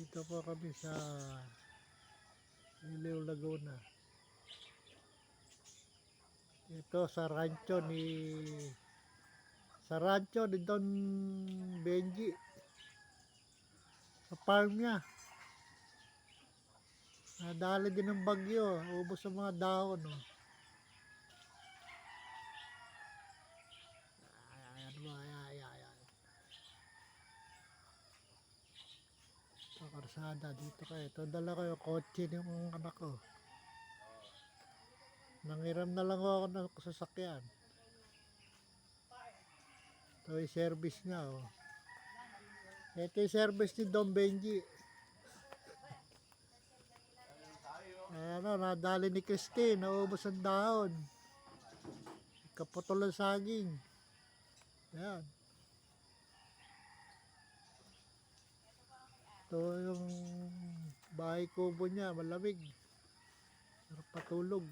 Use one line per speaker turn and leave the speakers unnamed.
Dito po kami sa Iliw, Laguna. Ito sa rancho ni Don Benji. Sa farm niya. Nadali din ng bagyo. Ubos ang mga dahon. Oh. Ayan. Ito, karsada. Dito kayo. Ito, dala ko yung kotse ng anak ko. Nangiram na lang ako ng sasakyan. Ito yung service niya. Oh. Ito yung service ni Don Benji. Nadali ni Christine. Naubos ang dahon. Kaputol ang saging. Ayan. Ito yung bahay kubo niya. Malamig. Patulog.